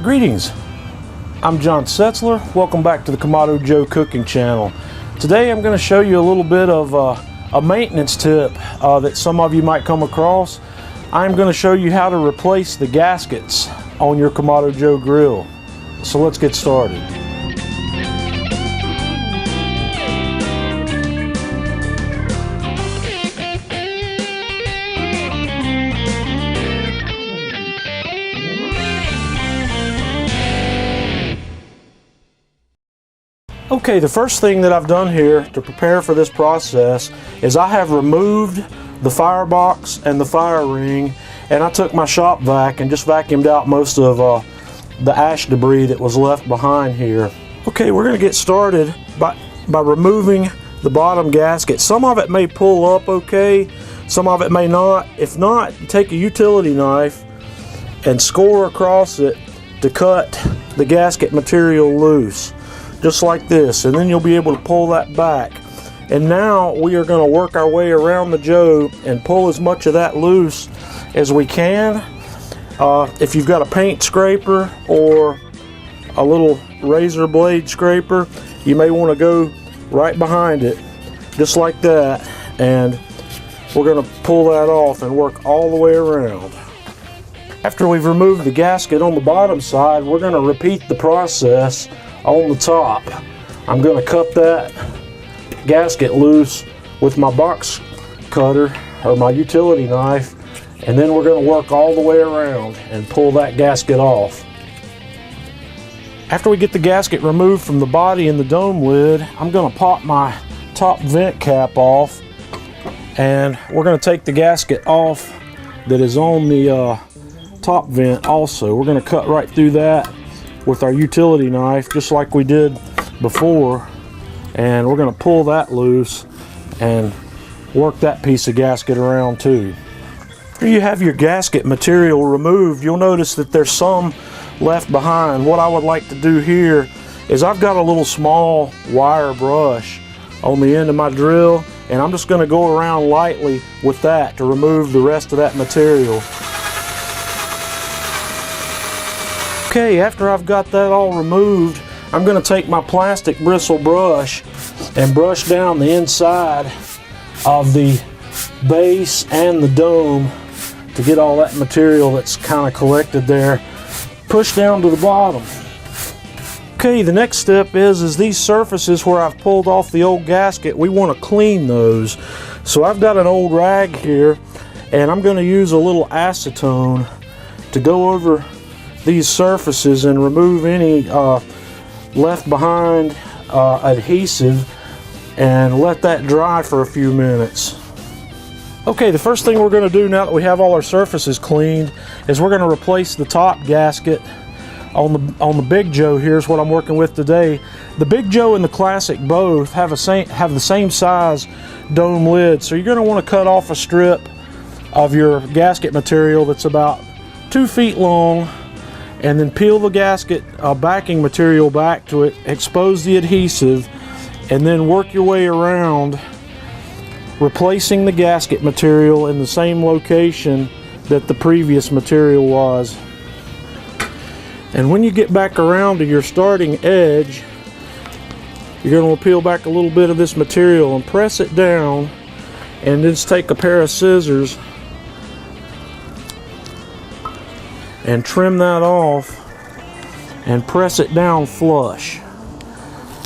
Greetings, I'm John Setzler. Welcome back to the Kamado Joe cooking channel. Today I'm going to show you a little bit of a maintenance tip that some of you might come across. I'm going to show you how to replace the gaskets on your Kamado Joe grill. So let's get started. Okay, the first thing that I've done here to prepare for this process is I have removed the firebox and the fire ring, and I took my shop vac and just vacuumed out most of the ash debris that was left behind here. Okay, we're going to get started by removing the bottom gasket. Some of it may pull up okay, some of it may not. If not, take a utility knife and score across it to cut the gasket material loose. Just like this, and then you'll be able to pull that back. And now we are going to work our way around the Joe and pull as much of that loose as we can. If you've got a paint scraper or a little razor blade scraper, you may want to go right behind it, just like that, and we're going to pull that off and work all the way around. After we've removed the gasket on the bottom side, we're going to repeat the process on the top. I'm going to cut that gasket loose with my box cutter or my utility knife, and then we're going to work all the way around and pull that gasket off. After we get the gasket removed from the body and the dome lid, I'm going to pop my top vent cap off, and we're going to take the gasket off that is on the top vent also. We're going to cut right through that with our utility knife, just like we did before, and we're going to pull that loose and work that piece of gasket around too. After you have your gasket material removed, you'll notice that there's some left behind. What I would like to do here is I've got a little small wire brush on the end of my drill, and I'm just going to go around lightly with that to remove the rest of that material. Okay, after I've got that all removed, I'm going to take my plastic bristle brush and brush down the inside of the base and the dome to get all that material that's kind of collected there pushed down to the bottom. Okay, the next step is these surfaces where I've pulled off the old gasket, we want to clean those. So I've got an old rag here, and I'm going to use a little acetone to go over these surfaces and remove any left behind adhesive and let that dry for a few minutes. Okay, the first thing we're going to do now that we have all our surfaces cleaned is we're going to replace the top gasket on the Big Joe. Here's what I'm working with today. The Big Joe and the Classic both have the same size dome lid, so you're going to want to cut off a strip of your gasket material that's about 2 feet long, and then peel the gasket backing material back to it, expose the adhesive, and then work your way around, replacing the gasket material in the same location that the previous material was. And when you get back around to your starting edge, you're going to peel back a little bit of this material and press it down, and just take a pair of scissors and trim that off and press it down flush,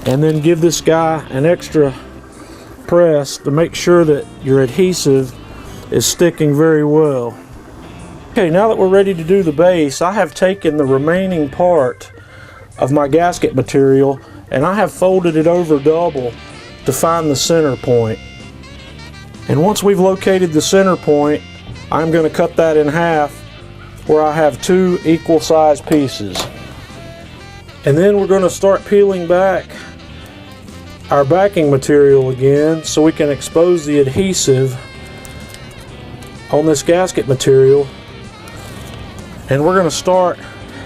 and then give this guy an extra press to make sure that your adhesive is sticking very well. Okay, now that we're ready to do the base, I have taken the remaining part of my gasket material and I have folded it over double to find the center point. And once we've located the center point, I'm going to cut that in half where I have 2 equal size pieces. And then we're going to start peeling back our backing material again so we can expose the adhesive on this gasket material. And we're going to start,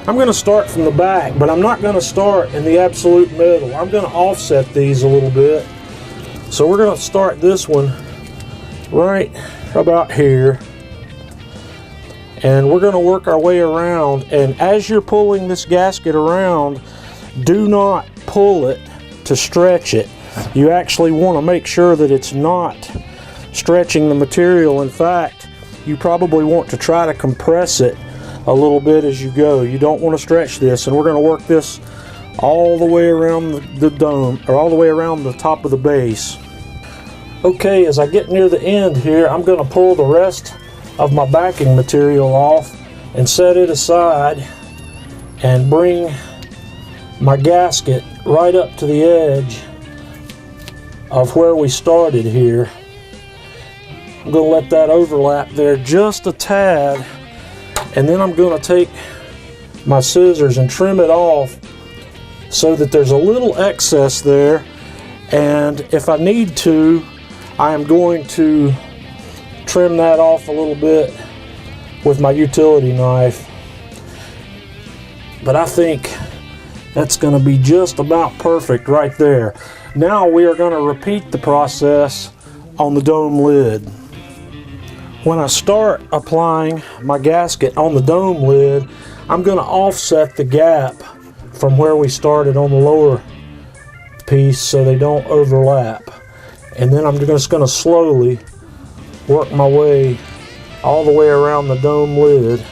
I'm going to start from the back, but I'm not going to start in the absolute middle. I'm going to offset these a little bit. So we're going to start this one right about here. and we're going to work our way around. And as you're pulling this gasket around, do not pull it to stretch it. You actually want to make sure that it's not stretching the material. In fact, you probably want to try to compress it a little bit as you go. You don't want to stretch this, and we're going to work this all the way around the dome, or all the way around the top of the base. Okay, as I get near the end here, I'm going to pull the rest of my backing material off and set it aside and bring my gasket right up to the edge of where we started here. I'm going to let that overlap there just a tad, and then I'm going to take my scissors and trim it off so that there's a little excess there, and if I need to, I am going to trim that off a little bit with my utility knife. But I think that's going to be just about perfect right there. Now we are going to repeat the process on the dome lid. When I start applying my gasket on the dome lid, I'm going to offset the gap from where we started on the lower piece so they don't overlap. And then I'm just going to slowly work my way all the way around the dome lid.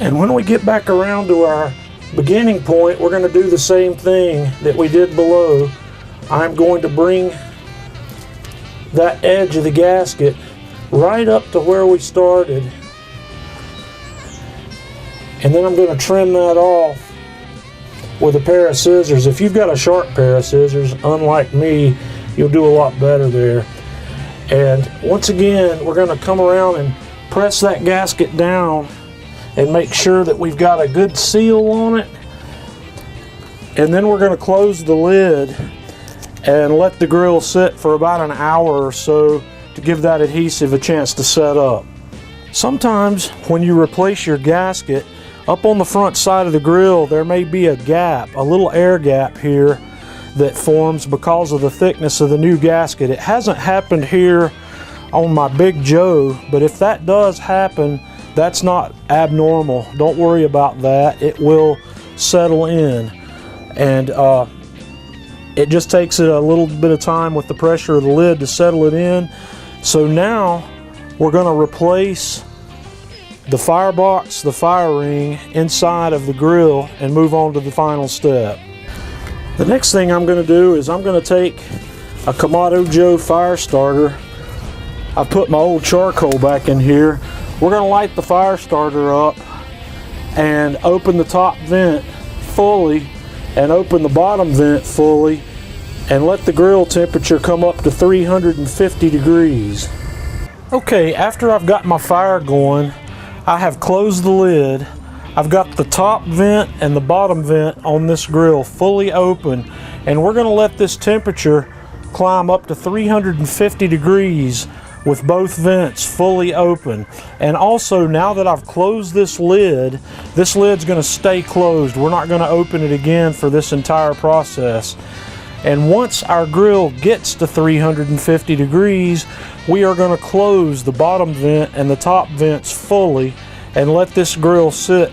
And when we get back around to our beginning point, we're going to do the same thing that we did below. I'm going to bring that edge of the gasket right up to where we started, and then I'm going to trim that off with a pair of scissors. If you've got a sharp pair of scissors, unlike me, you'll do a lot better there. And once again, we're going to come around and press that gasket down and make sure that we've got a good seal on it. And then we're going to close the lid and let the grill sit for about an hour or so to give that adhesive a chance to set up. Sometimes when you replace your gasket, up on the front side of the grill there may be a gap, a little air gap here that forms because of the thickness of the new gasket. It hasn't happened here on my Big Joe, but if that does happen, that's not abnormal. Don't worry about that. It will settle in, and it just takes it a little bit of time with the pressure of the lid to settle it in. So now we're going to replace the firebox, the fire ring inside of the grill, and move on to the final step. The next thing I'm going to do is I'm going to take a Kamado Joe fire starter. I put my old charcoal back in here. We're going to light the fire starter up and open the top vent fully and open the bottom vent fully and let the grill temperature come up to 350 degrees. Okay, after I've got my fire going, I have closed the lid. I've got the top vent and the bottom vent on this grill fully open, and we're going to let this temperature climb up to 350 degrees with both vents fully open. And also, now that I've closed this lid's going to stay closed. We're not going to open it again for this entire process. And once our grill gets to 350 degrees, we are going to close the bottom vent and the top vents fully and let this grill sit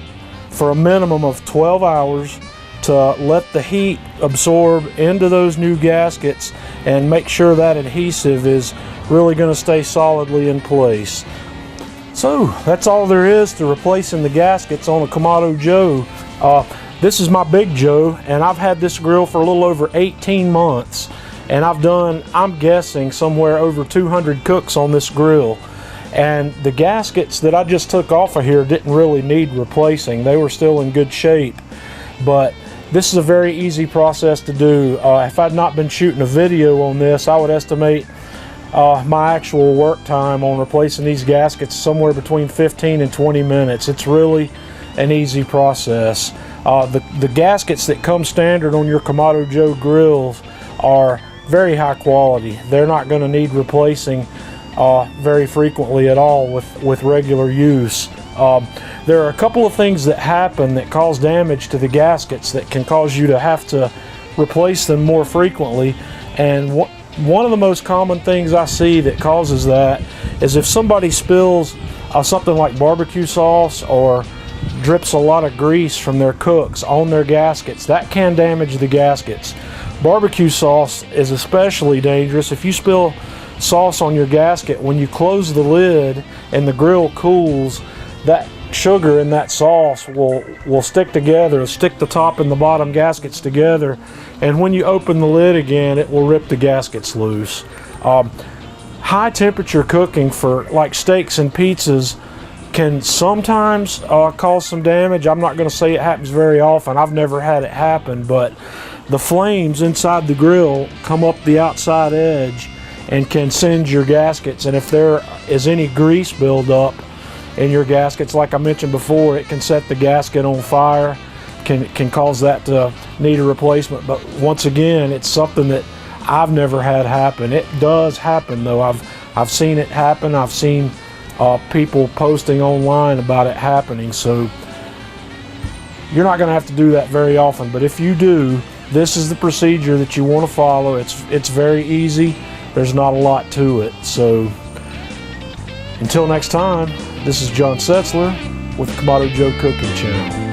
for a minimum of 12 hours to let the heat absorb into those new gaskets and make sure that adhesive is really going to stay solidly in place. So that's all there is to replacing the gaskets on a Kamado Joe. This is my Big Joe, and I've had this grill for a little over 18 months, and I've done, I'm guessing, somewhere over 200 cooks on this grill. And the gaskets that I just took off of here didn't really need replacing. They were still in good shape, but this is a very easy process to do. If I'd not been shooting a video on this, I would estimate my actual work time on replacing these gaskets somewhere between 15 and 20 minutes. It's really an easy process. The gaskets that come standard on your Kamado Joe grills are very high quality. They're not going to need replacing very frequently at all with regular use. There are a couple of things that happen that cause damage to the gaskets that can cause you to have to replace them more frequently, and one of the most common things I see that causes that is if somebody spills something like barbecue sauce or drips a lot of grease from their cooks on their gaskets, that can damage the gaskets. Barbecue sauce is especially dangerous. If you spill sauce on your gasket, when you close the lid and the grill cools, that sugar in that sauce will stick together, stick the top and the bottom gaskets together, and when you open the lid again, it will rip the gaskets loose. High temperature cooking for like steaks and pizzas can sometimes cause some damage. I'm not going to say it happens very often. I've never had it happen, but the flames inside the grill come up the outside edge and can singe your gaskets, and if there is any grease buildup in your gaskets, like I mentioned before, it can set the gasket on fire, can cause that to need a replacement. But once again, it's something that I've never had happen. It does happen though. I've seen it happen. I've seen people posting online about it happening. So you're not going to have to do that very often, but if you do, this is the procedure that you want to follow. It's very easy. There's not a lot to it. So until next time, this is John Setzler with the Kamado Joe Cooking Channel.